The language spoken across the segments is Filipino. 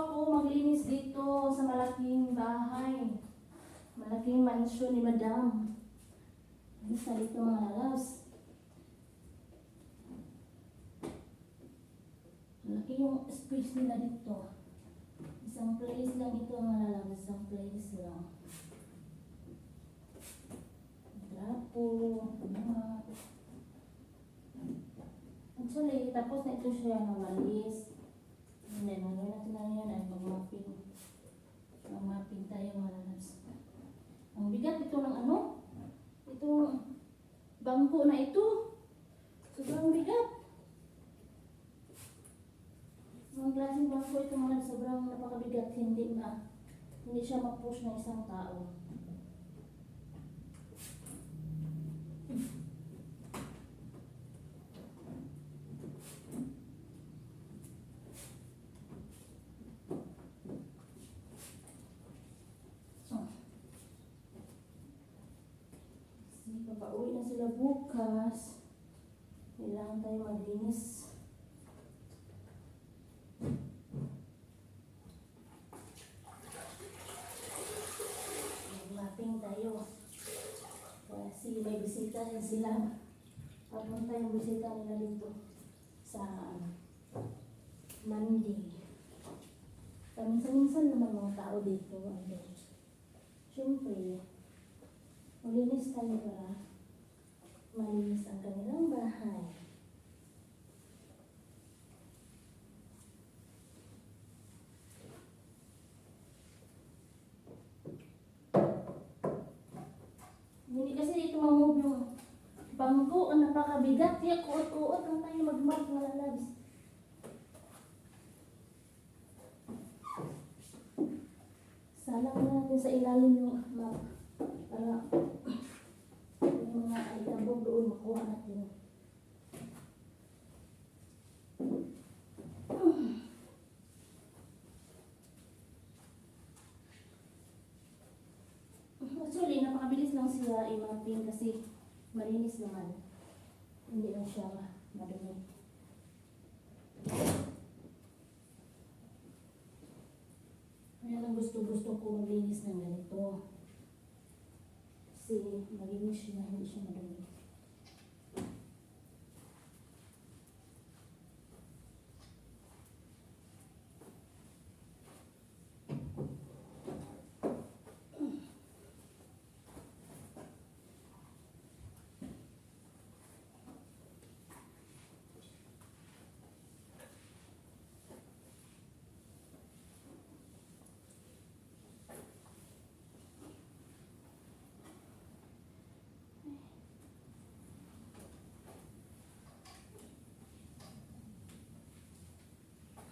ako maglinis dito sa malaking bahay. Malaking mansyon ni Madam. Isa dito mga lalabs. Malaki yung space nila dito. Isang place lang ito mga lalabs. Isang place lang. Trapo. Actually, tapos na ito siya ng walis. And then, natin na yan ay mag-mapping. Mag-mapping tayo mga lalabs. Ang bigat ito ng ano? Itong bangko na ito. Sobrang bigat. Ang klaseng bangko ito mga lalabs, sobrang napakabigat. Hindi siya ma-push ng isang tao. Pauwi na sila bukas. Kailangan tayo maglinis. Mag-mapping tayo. Kasi may bisita rin sila. Papunta yung bisita nila dito sa Monday. Minsan-minsan naman mga tao dito. Siyempre, malinis tayo para malinis ang kanilang bahay. Hindi kasi ito mamove yung bangko. Ang napakabigat. Kaya kuot-kuot lang tayo mag-mark na lalabs. Salang na natin sa ilalim yung map. Para yung mga itabog doon makuha natin. Actually, napakabilis lang siya i-mapping kasi malinis naman. Hindi lang siya madumi. Kaya lang gusto ko maglinis ng ganito. Kasi malinis siya, hindi siya madumi.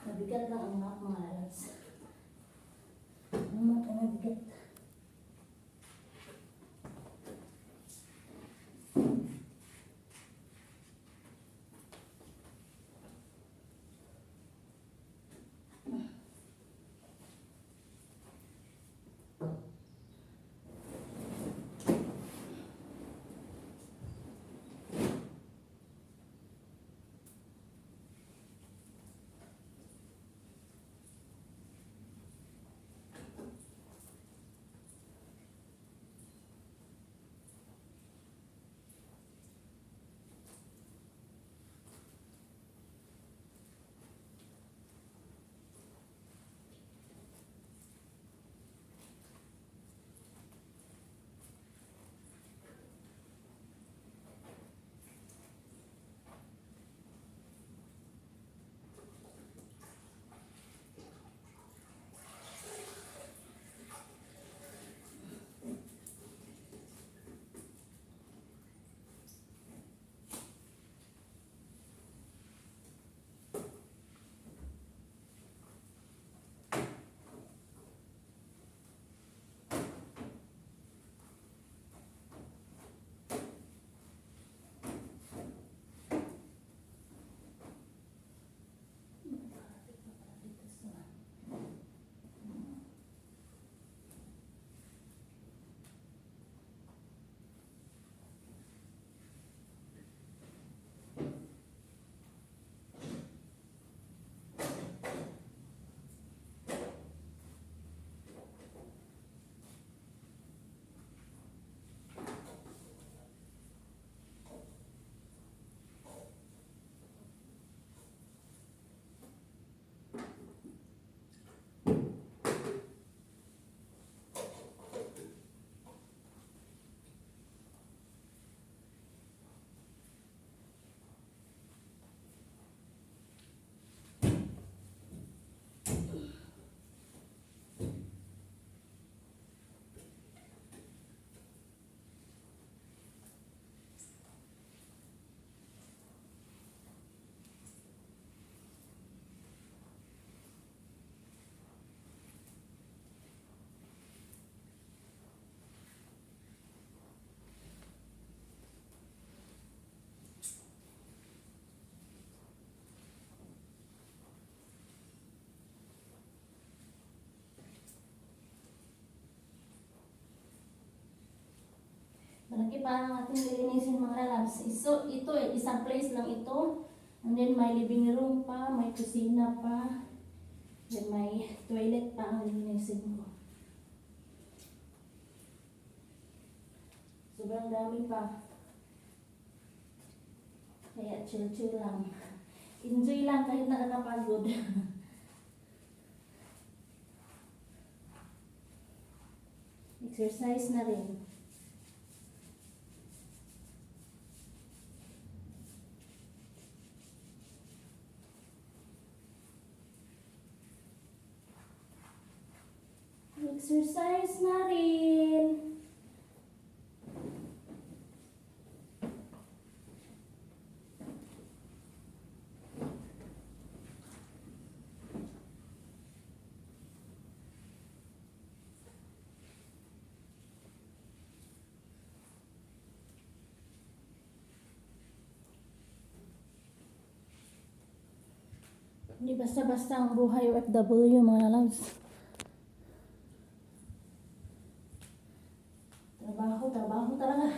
Mabigat lang ang map mga lalabs. Ang map ay mabigat. pa ang ating lilinisin mga lalabs. So, ito isang place lang ito. And then may living room pa, may kusina pa. Then may toilet pa ang lilinisin ko. Sobrang dami pa. Kaya chill-chill lang. Enjoy lang kahit nakakapagod. Exercise na rin. Exercise na rin. Hindi basta-basta ang buhay OFW mga loves. Trabaho talaga.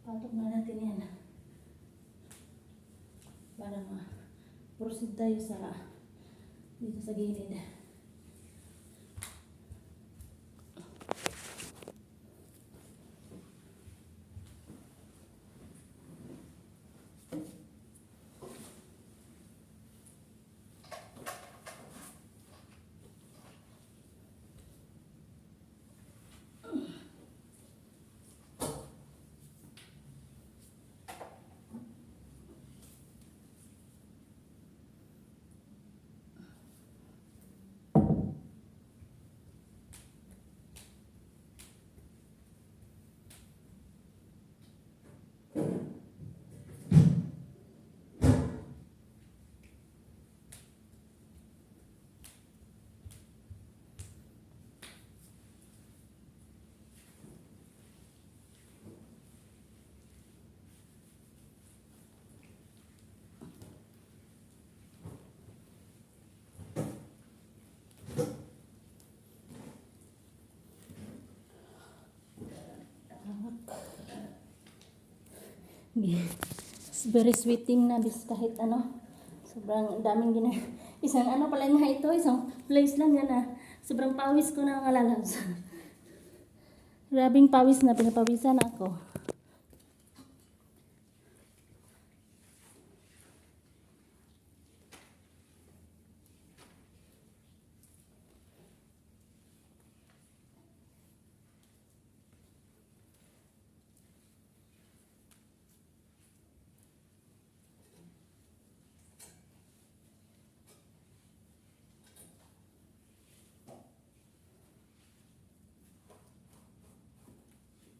Patok na natin yan. Para ma-proceed tayo dito sa gilid. It's very sweating na bis kahit ano. Sobrang daming isang ano pala nga ito, isang place lang yan na sobrang pawis ko na mga lalabs. Grabing pawis na, pinapawisan ako.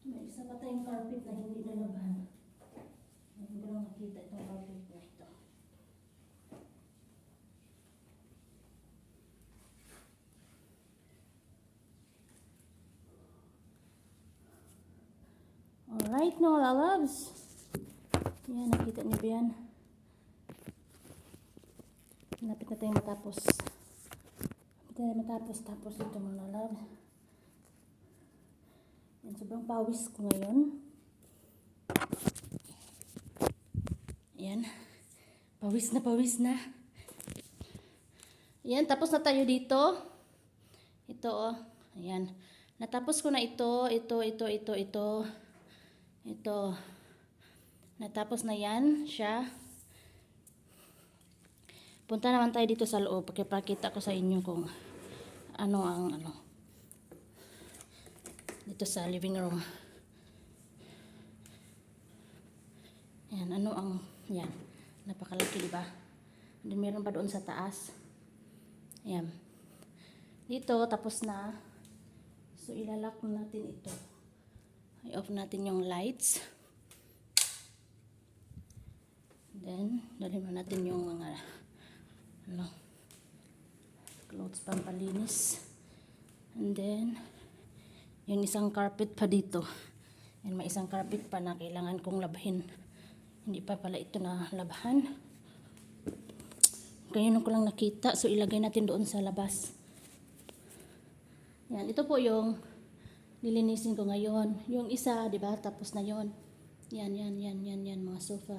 May isa pa tayong carpet na hindi nalaban. Hindi ko lang nakita itong carpet na ito. Alright, no lalabs. Yan, nakita niyo ba yan? Lapit na tayong matapos. Tapos ito mga lalabs. Yan, sobrang pawis ko ngayon. Yan. Pawis na. Yan, tapos na tayo dito. Ito oh. Ayan. Natapos ko na ito. Natapos na yan siya. Punta naman tayo dito sa loob. Pakipakita ko sa inyo kung ano ang dito sa living room. Yan, yan. Napakalaki, diba? Then meron pa doon sa taas. Yan. Dito, tapos na. So, ilalak natin ito. I-off natin yung lights. Then, dalhin natin yung mga clothes pampalinis. And then, yung isang carpet pa dito. Yan, may isang carpet pa na kailangan kong labhin. Hindi pa pala ito na labahan. Ngayon ko lang nakita. So, ilagay natin doon sa labas. Yan, ito po yung lilinisin ko ngayon. Yung isa, di ba? Tapos na yon. Yan, mga sofa.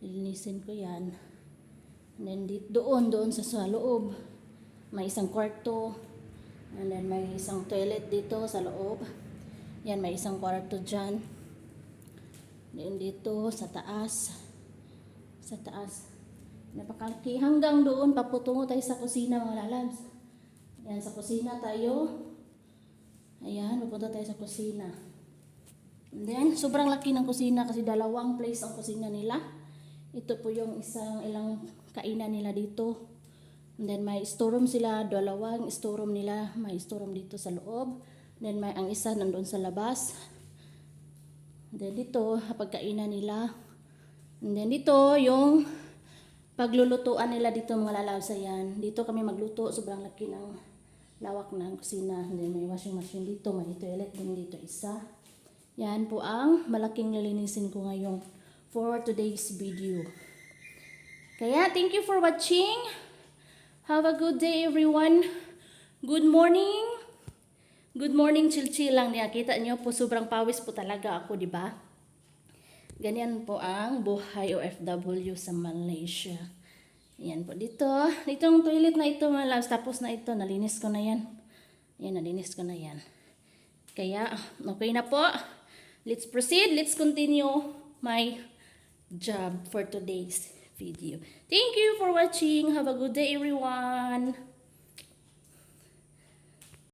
Lilinisin ko yan. And then, doon sa loob. May isang kwarto. And then, may isang toilet dito sa loob. Yan, may isang kwarto dyan. Then, dito, sa taas. Sa taas. Napakalaki. Hanggang doon, paputungo tayo sa kusina, mga lalabs. Yan, sa kusina tayo. Ayan, pupunta tayo sa kusina. And then, sobrang laki ng kusina kasi dalawang place ang kusina nila. Ito po yung ilang kainan nila dito. And then, may storeroom sila, dalawang storeroom nila. May storeroom dito sa loob. Then, may ang isa nandun sa labas. And then, dito, pagkainan nila. And then, dito, yung paglulutuan nila dito, mga lalabs. Ayan. Dito kami magluto. Sobrang laki ng lawak ng kusina. And then, may washing machine dito. May toilet din dito isa. Yan po ang malaking lilinisin ko ngayon for today's video. Kaya, thank you for watching. Have a good day, everyone. Good morning. Good morning, chill-chill lang niya. Kita niyo po, sobrang pawis po talaga ako, di ba? Ganyan po ang buhay OFW sa Malaysia. Yan po dito. Itong toilet na ito, mga loves, tapos na ito. Nalinis ko na yan. Yan, nalinis ko na yan. Kaya, okay na po. Let's proceed. Let's continue my job for today's video. Thank you for watching. Have a good day, everyone.